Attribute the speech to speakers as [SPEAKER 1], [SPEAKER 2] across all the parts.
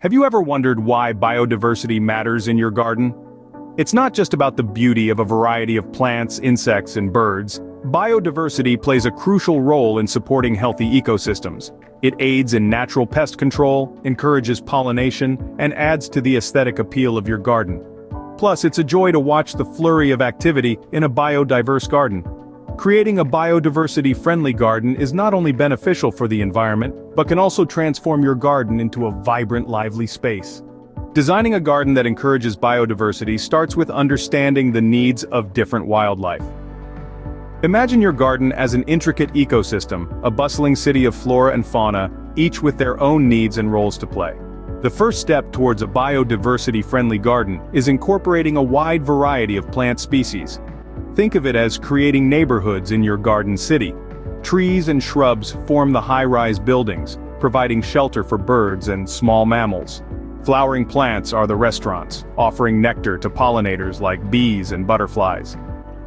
[SPEAKER 1] Have you ever wondered why biodiversity matters in your garden? It's not just about the beauty of a variety of plants, insects, and birds. Biodiversity plays a crucial role in supporting healthy ecosystems. It aids in natural pest control, encourages pollination, and adds to the aesthetic appeal of your garden. Plus, it's a joy to watch the flurry of activity in a biodiverse garden. Creating a biodiversity-friendly garden is not only beneficial for the environment, but can also transform your garden into a vibrant, lively space. Designing a garden that encourages biodiversity starts with understanding the needs of different wildlife. Imagine your garden as an intricate ecosystem, a bustling city of flora and fauna, each with their own needs and roles to play. The first step towards a biodiversity-friendly garden is incorporating a wide variety of plant species. Think of it as creating neighborhoods in your garden city. Trees and shrubs form the high-rise buildings, providing shelter for birds and small mammals. Flowering plants are the restaurants, offering nectar to pollinators like bees and butterflies.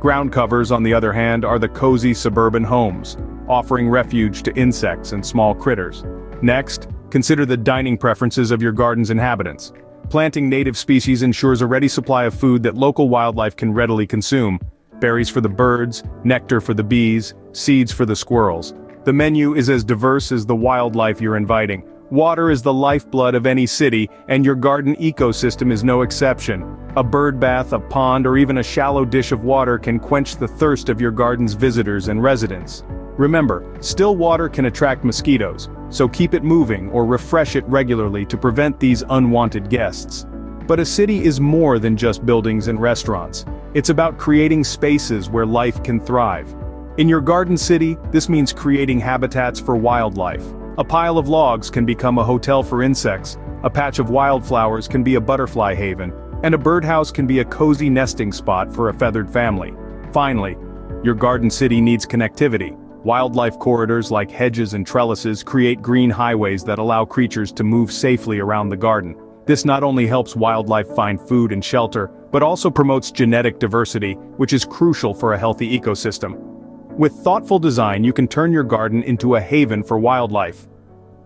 [SPEAKER 1] Ground covers, on the other hand, are the cozy suburban homes, offering refuge to insects and small critters. Next, consider the dining preferences of your garden's inhabitants. Planting native species ensures a ready supply of food that local wildlife can readily consume. Berries for the birds, nectar for the bees, seeds for the squirrels. The menu is as diverse as the wildlife you're inviting. Water is the lifeblood of any city, and your garden ecosystem is no exception. A bird bath, a pond, or even a shallow dish of water can quench the thirst of your garden's visitors and residents. Remember, still water can attract mosquitoes, so keep it moving or refresh it regularly to prevent these unwanted guests. But a city is more than just buildings and restaurants. It's about creating spaces where life can thrive. In your garden city, this means creating habitats for wildlife. A pile of logs can become a hotel for insects, a patch of wildflowers can be a butterfly haven, and a birdhouse can be a cozy nesting spot for a feathered family. Finally, your garden city needs connectivity. Wildlife corridors like hedges and trellises create green highways that allow creatures to move safely around the garden. This not only helps wildlife find food and shelter, but also promotes genetic diversity, which is crucial for a healthy ecosystem. With thoughtful design, you can turn your garden into a haven for wildlife.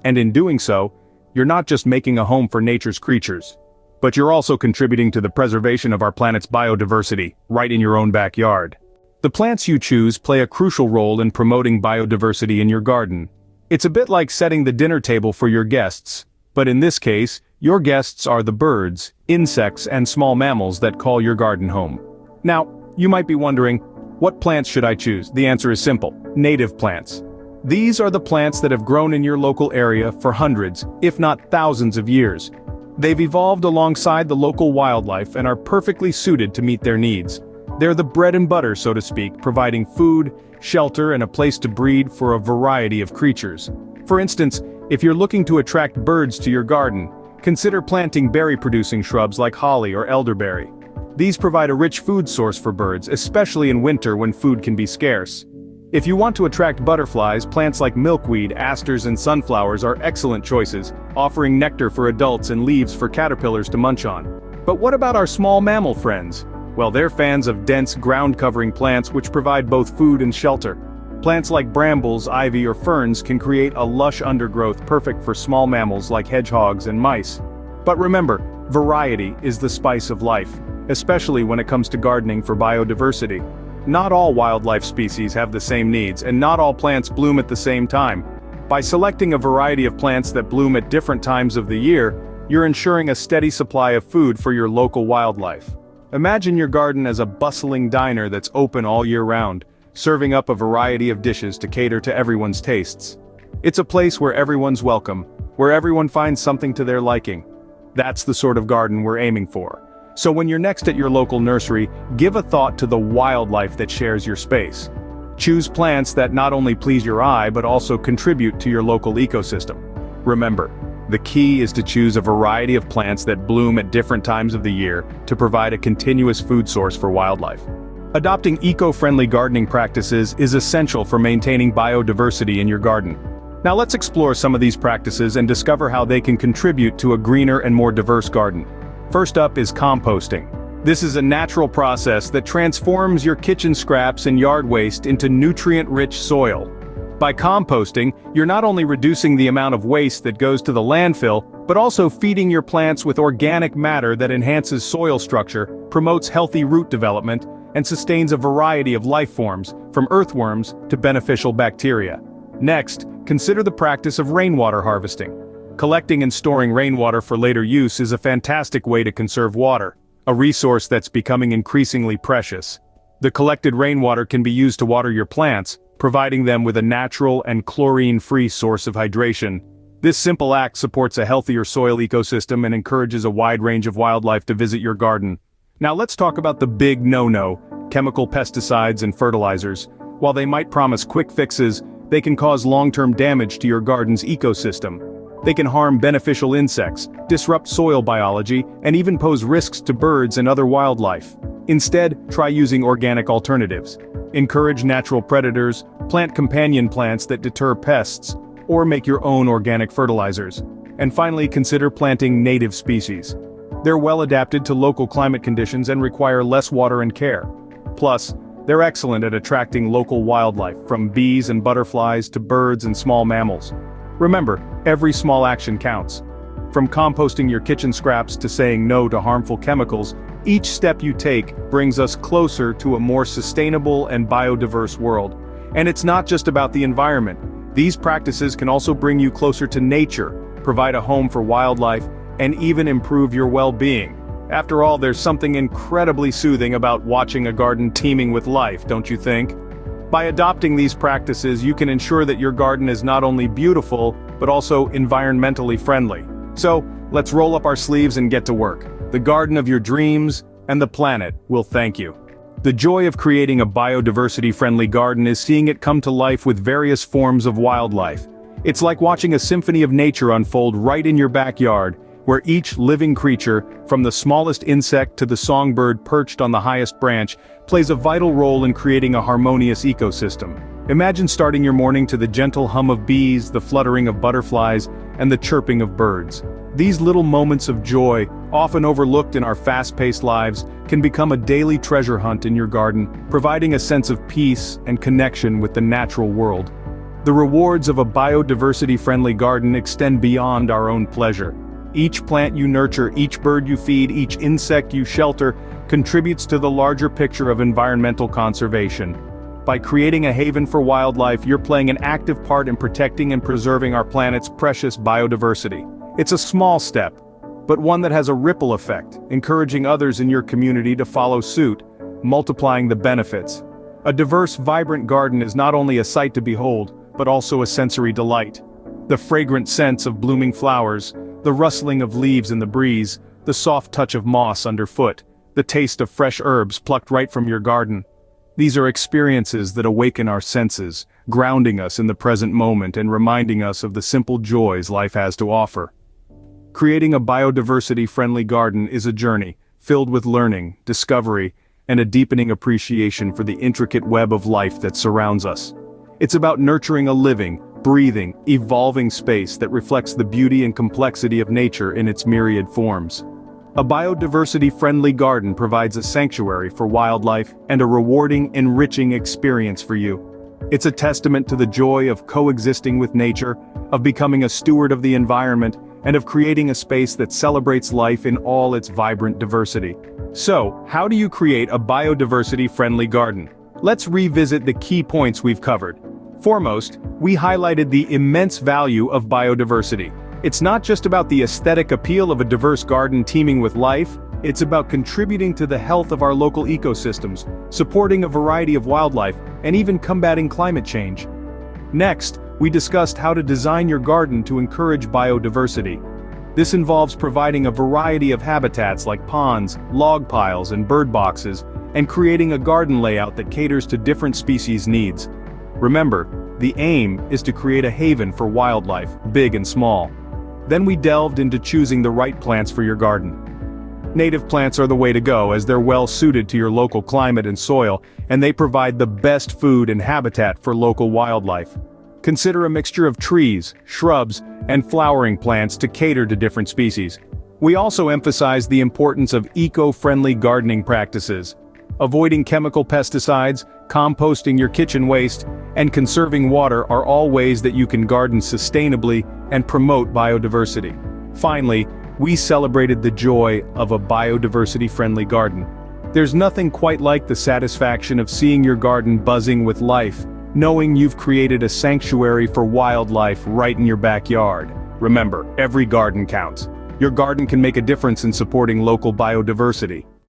[SPEAKER 1] And in doing so, you're not just making a home for nature's creatures, but you're also contributing to the preservation of our planet's biodiversity, right in your own backyard. The plants you choose play a crucial role in promoting biodiversity in your garden. It's a bit like setting the dinner table for your guests, but in this case, your guests are the birds, insects, and small mammals that call your garden home. Now, you might be wondering, what plants should I choose? The answer is simple: native plants. These are the plants that have grown in your local area for hundreds, if not thousands of years. They've evolved alongside the local wildlife and are perfectly suited to meet their needs. They're the bread and butter, so to speak, providing food, shelter, and a place to breed for a variety of creatures. For instance, if you're looking to attract birds to your garden, consider planting berry-producing shrubs like holly or elderberry. These provide a rich food source for birds, especially in winter when food can be scarce. If you want to attract butterflies, plants like milkweed, asters, and sunflowers are excellent choices, offering nectar for adults and leaves for caterpillars to munch on. But what about our small mammal friends? Well, they're fans of dense, ground-covering plants which provide both food and shelter. Plants like brambles, ivy, or ferns can create a lush undergrowth perfect for small mammals like hedgehogs and mice. But remember, variety is the spice of life, especially when it comes to gardening for biodiversity. Not all wildlife species have the same needs, and not all plants bloom at the same time. By selecting a variety of plants that bloom at different times of the year, you're ensuring a steady supply of food for your local wildlife. Imagine your garden as a bustling diner that's open all year round, serving up a variety of dishes to cater to everyone's tastes. It's a place where everyone's welcome, where everyone finds something to their liking. That's the sort of garden we're aiming for. So when you're next at your local nursery, give a thought to the wildlife that shares your space. Choose plants that not only please your eye but also contribute to your local ecosystem. Remember, the key is to choose a variety of plants that bloom at different times of the year to provide a continuous food source for wildlife. Adopting eco-friendly gardening practices is essential for maintaining biodiversity in your garden. Now let's explore some of these practices and discover how they can contribute to a greener and more diverse garden. First up is composting. This is a natural process that transforms your kitchen scraps and yard waste into nutrient-rich soil. By composting, you're not only reducing the amount of waste that goes to the landfill, but also feeding your plants with organic matter that enhances soil structure, promotes healthy root development, and sustains a variety of life forms, from earthworms to beneficial bacteria. Next, consider the practice of rainwater harvesting. Collecting and storing rainwater for later use is a fantastic way to conserve water, a resource that's becoming increasingly precious. The collected rainwater can be used to water your plants, providing them with a natural and chlorine-free source of hydration. This simple act supports a healthier soil ecosystem and encourages a wide range of wildlife to visit your garden. Now let's talk about the big no-no, chemical pesticides and fertilizers. While they might promise quick fixes, they can cause long-term damage to your garden's ecosystem. They can harm beneficial insects, disrupt soil biology, and even pose risks to birds and other wildlife. Instead, try using organic alternatives. Encourage natural predators, plant companion plants that deter pests, or make your own organic fertilizers. And finally, consider planting native species. They're well adapted to local climate conditions and require less water and care. Plus, they're excellent at attracting local wildlife, from bees and butterflies to birds and small mammals. Remember, every small action counts. From composting your kitchen scraps to saying no to harmful chemicals, each step you take brings us closer to a more sustainable and biodiverse world. And it's not just about the environment. These practices can also bring you closer to nature, provide a home for wildlife, and even improve your well-being. After all, there's something incredibly soothing about watching a garden teeming with life, don't you think? By adopting these practices, you can ensure that your garden is not only beautiful, but also environmentally friendly. So, let's roll up our sleeves and get to work. The garden of your dreams, and the planet will thank you. The joy of creating a biodiversity-friendly garden is seeing it come to life with various forms of wildlife. It's like watching a symphony of nature unfold right in your backyard, where each living creature, from the smallest insect to the songbird perched on the highest branch, plays a vital role in creating a harmonious ecosystem. Imagine starting your morning to the gentle hum of bees, the fluttering of butterflies, and the chirping of birds. These little moments of joy, often overlooked in our fast-paced lives, can become a daily treasure hunt in your garden, providing a sense of peace and connection with the natural world. The rewards of a biodiversity-friendly garden extend beyond our own pleasure. Each plant you nurture, each bird you feed, each insect you shelter, contributes to the larger picture of environmental conservation. By creating a haven for wildlife, you're playing an active part in protecting and preserving our planet's precious biodiversity. It's a small step, but one that has a ripple effect, encouraging others in your community to follow suit, multiplying the benefits. A diverse, vibrant garden is not only a sight to behold, but also a sensory delight. The fragrant scents of blooming flowers, the rustling of leaves in the breeze, the soft touch of moss underfoot, the taste of fresh herbs plucked right from your garden. These are experiences that awaken our senses, grounding us in the present moment and reminding us of the simple joys life has to offer. Creating a biodiversity-friendly garden is a journey, filled with learning, discovery, and a deepening appreciation for the intricate web of life that surrounds us. It's about nurturing a living, breathing, evolving space that reflects the beauty and complexity of nature in its myriad forms. A biodiversity-friendly garden provides a sanctuary for wildlife and a rewarding, enriching experience for you. It's a testament to the joy of coexisting with nature, of becoming a steward of the environment, and of creating a space that celebrates life in all its vibrant diversity. So, how do you create a biodiversity-friendly garden? Let's revisit the key points we've covered. Foremost, we highlighted the immense value of biodiversity. It's not just about the aesthetic appeal of a diverse garden teeming with life, it's about contributing to the health of our local ecosystems, supporting a variety of wildlife, and even combating climate change. Next, we discussed how to design your garden to encourage biodiversity. This involves providing a variety of habitats like ponds, log piles, and bird boxes, and creating a garden layout that caters to different species' needs. Remember, the aim is to create a haven for wildlife, big and small. Then we delved into choosing the right plants for your garden. Native plants are the way to go, as they're well suited to your local climate and soil, and they provide the best food and habitat for local wildlife. Consider a mixture of trees, shrubs, and flowering plants to cater to different species. We also emphasize the importance of eco-friendly gardening practices. Avoiding chemical pesticides, composting your kitchen waste, and conserving water are all ways that you can garden sustainably and promote biodiversity. Finally, we celebrated the joy of a biodiversity-friendly garden. There's nothing quite like the satisfaction of seeing your garden buzzing with life, knowing you've created a sanctuary for wildlife right in your backyard. Remember, every garden counts. Your garden can make a difference in supporting local biodiversity.